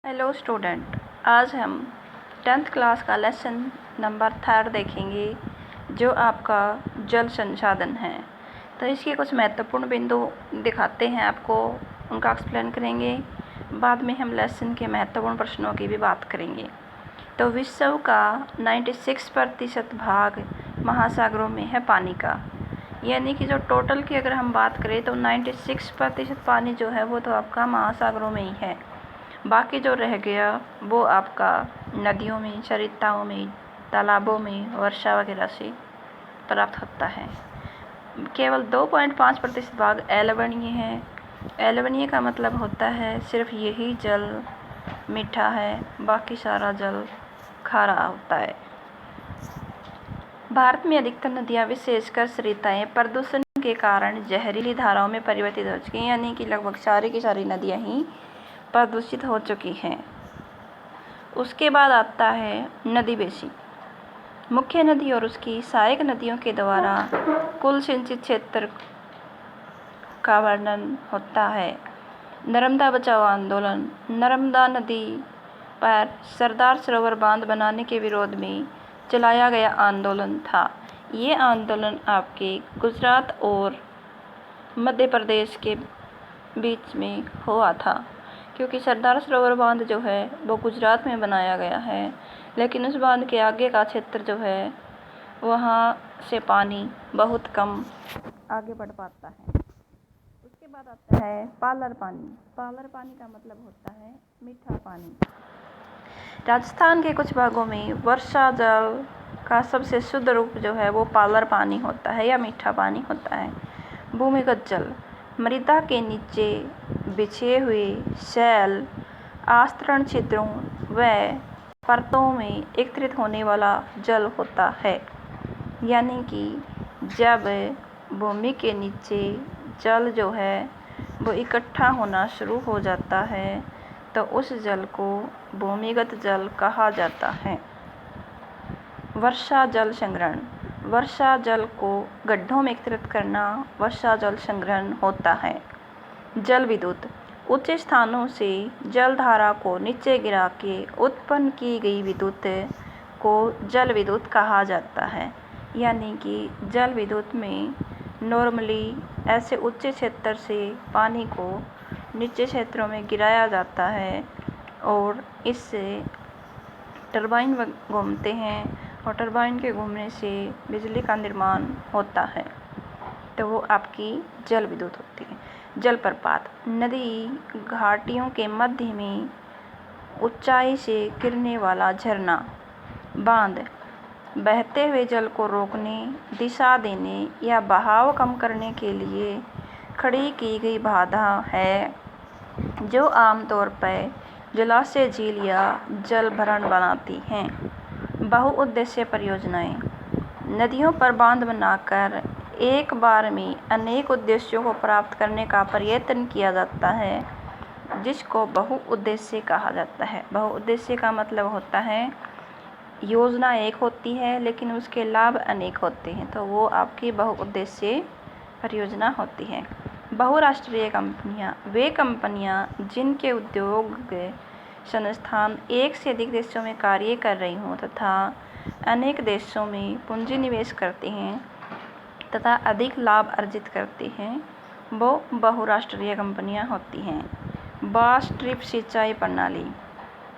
Hello student, आज हम 10th class का लेसन नंबर 3 देखेंगे जो आपका जल संसाधन है। तो इसके कुछ महत्वपूर्ण बिंदु दिखाते हैं आपको, उनका एक्सप्लेन करेंगे। बाद में हम लेसन के महत्वपूर्ण प्रश्नों की भी बात करेंगे। तो विश्व का 96% भाग महासागरों में है पानी का, यानी कि जो टोटल की अगर हम बात करें तो 96% पानी जो है वो तो आपका महासागरों में ही है। बाकी जो रह गया वो आपका नदियों में, सरिताओं में, तालाबों में, वर्षा वगैरह से प्राप्त होता है। केवल 2.5% भाग अलवणीय है। अलवणीय का मतलब होता है सिर्फ यही जल मीठा है, बाकी सारा जल खारा होता है। भारत में अधिकतर नदियाँ, विशेषकर सरिताएं, प्रदूषण के कारण जहरीली धाराओं में परिवर्तित हो चुकी हैं, यानी कि लगभग सारी की सारी नदियाँ ही प्रदूषित हो चुकी हैं। उसके बाद आता है नदी बेसिन। मुख्य नदी और उसकी सहायक नदियों के द्वारा कुल सिंचित क्षेत्र का वर्णन होता है। नर्मदा बचाओ आंदोलन नर्मदा नदी पर सरदार सरोवर बांध बनाने के विरोध में चलाया गया आंदोलन था। ये आंदोलन आपके गुजरात और मध्य प्रदेश के बीच में हुआ था, क्योंकि सरदार सरोवर बांध जो है वो गुजरात में बनाया गया है, लेकिन उस बांध के आगे का क्षेत्र जो है वहाँ से पानी बहुत कम आगे बढ़ पाता है। उसके बाद आता है पालर पानी। पालर पानी का मतलब होता है मीठा पानी। राजस्थान के कुछ भागों में वर्षा जल का सबसे शुद्ध रूप जो है वो पालर पानी होता है या मीठा पानी होता है। भूमिगत जल मृदा के नीचे बिछे हुए शैल, आस्तरण छिद्रों व परतों में एकत्रित होने वाला जल होता है, यानी कि जब भूमि के नीचे जल जो है वो इकट्ठा होना शुरू हो जाता है तो उस जल को भूमिगत जल कहा जाता है। वर्षा जल संग्रहण। वर्षा जल को गड्ढों में एकत्रित करना वर्षा जल संग्रहण होता है। जल विद्युत। उच्च स्थानों से जलधारा को नीचे गिरा के उत्पन्न की गई विद्युत को जल विद्युत कहा जाता है, यानी कि जल विद्युत में नॉर्मली ऐसे उच्च क्षेत्र से पानी को नीचे क्षेत्रों में गिराया जाता है और इससे टरबाइन घूमते हैं और टरबाइन के घूमने से बिजली का निर्माण होता है, तो वो आपकी जल विद्युत होती है। जलप्रपात। नदी घाटियों के मध्य में ऊंचाई से गिरने वाला झरना। बांध। बहते हुए जल को रोकने, दिशा देने या बहाव कम करने के लिए खड़ी की गई बाधा है, जो आमतौर पर जलाशय, झील या जल भरण बनाती हैं। बहुउद्देशीय परियोजनाएं। नदियों पर बांध बनाकर एक बार में अनेक उद्देश्यों को प्राप्त करने का प्रयत्न किया जाता है, जिसको बहुउद्देशीय कहा जाता है। बहुउद्देशीय का मतलब होता है योजना एक होती है लेकिन उसके लाभ अनेक होते हैं, तो वो आपकी बहुउद्देशीय परियोजना होती है। बहुराष्ट्रीय कंपनियां वे कंपनियां जिनके उद्योग संस्थान एक से अधिक देशों में कार्य कर रही हों तथा अनेक देशों में पूंजी निवेश करते हैं तथा अधिक लाभ अर्जित करते हैं, वो बहुराष्ट्रीय कंपनियां होती हैं। बाँस ड्रिप सिंचाई प्रणाली।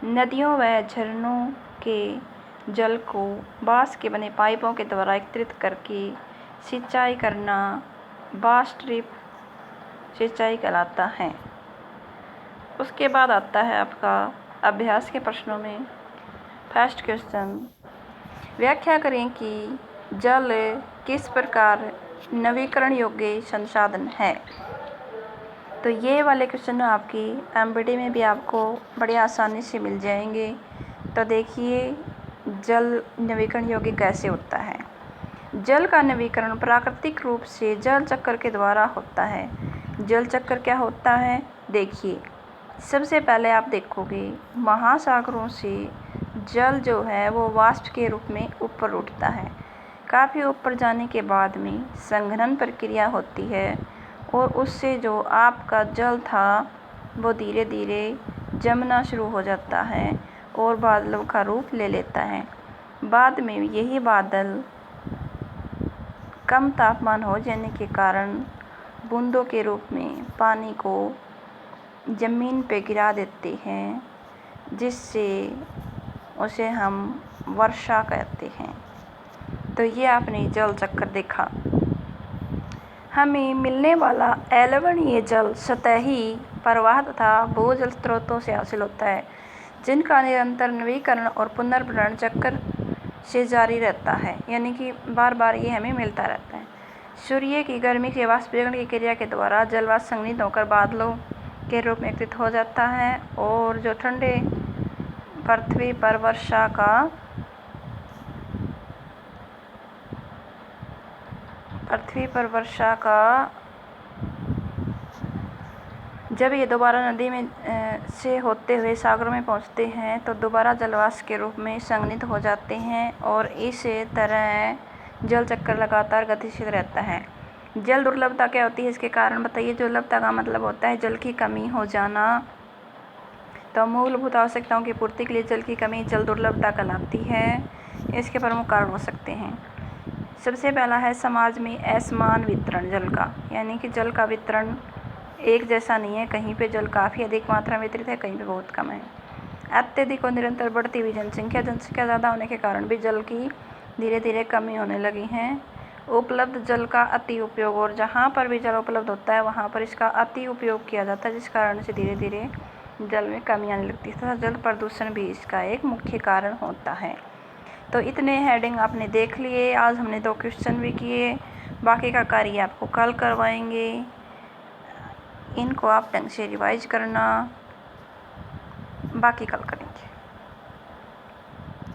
नदियों व झरनों के जल को बाँस के बने पाइपों के द्वारा एकत्रित करके सिंचाई करना बाँस ड्रिप सिंचाई कहलाता है। उसके बाद आता है आपका अभ्यास के प्रश्नों में फर्स्ट क्वेश्चन, व्याख्या करें कि जल किस प्रकार नवीकरण योग्य संसाधन है। तो ये वाले क्वेश्चन आपकी एमपीटी में भी आपको बड़ी आसानी से मिल जाएंगे। तो देखिए जल नवीकरण योग्य कैसे होता है। जल का नवीकरण प्राकृतिक रूप से जल चक्र के द्वारा होता है। जल चक्र क्या होता है, देखिए सबसे पहले आप देखोगे महासागरों से जल जो है वो वाष्प के रूप में ऊपर उठता है। काफ़ी ऊपर जाने के बाद में संघनन प्रक्रिया होती है और उससे जो आपका जल था वो धीरे धीरे जमना शुरू हो जाता है और बादलों का रूप ले लेता है। बाद में यही बादल कम तापमान हो जाने के कारण बूंदों के रूप में पानी को ज़मीन पे गिरा देते हैं, जिससे उसे हम वर्षा कहते हैं। तो ये आपने जल चक्र देखा। हमें मिलने वाला अलवणीय जल सतही प्रवाह तथा भूजल स्रोतों से हासिल होता है, जिनका निरंतर नवीकरण और पुनर्भरण चक्र से जारी रहता है, यानी कि बार बार ये हमें मिलता रहता है। सूर्य की गर्मी के वाष्पीकरण की क्रिया के द्वारा जल वाष्प संघनित होकर बादलों के रूप में एकत्रित हो जाता है और जो ठंडे पृथ्वी पर वर्षा का जब ये दोबारा नदी में से होते हुए सागरों में पहुंचते हैं तो दोबारा जलवाष्प के रूप में संघनित हो जाते हैं और इस तरह जल चक्र लगातार गतिशील रहता है। जल दुर्लभता क्या होती है, इसके कारण बताइए। दुर्लभता का मतलब होता है जल की कमी हो जाना। तो मूलभूत आवश्यकताओं की पूर्ति के लिए जल की कमी जल दुर्लभता कहलाती है। इसके प्रमुख कारण हो सकते हैं। सबसे पहला है समाज में असमान वितरण जल का, यानी कि जल का वितरण एक जैसा नहीं है। कहीं पे जल काफ़ी अधिक मात्रा में वितरित है, कहीं पे बहुत कम है। अत्यधिक और निरंतर बढ़ती हुई जनसंख्या ज़्यादा होने के कारण भी जल की धीरे धीरे कमी होने लगी है। उपलब्ध जल का अति उपयोग, और जहाँ पर भी जल उपलब्ध होता है वहाँ पर इसका अति उपयोग किया जाता है, जिस कारण से धीरे धीरे जल में कमी आने लगती है तथा जल प्रदूषण भी इसका एक मुख्य कारण होता है। तो इतने हेडिंग आपने देख लिए। आज हमने 2 क्वेश्चन भी किए, बाकी का कार्य आपको कल करवाएंगे। इनको आप ढंग से रिवाइज करना, बाकी कल करें।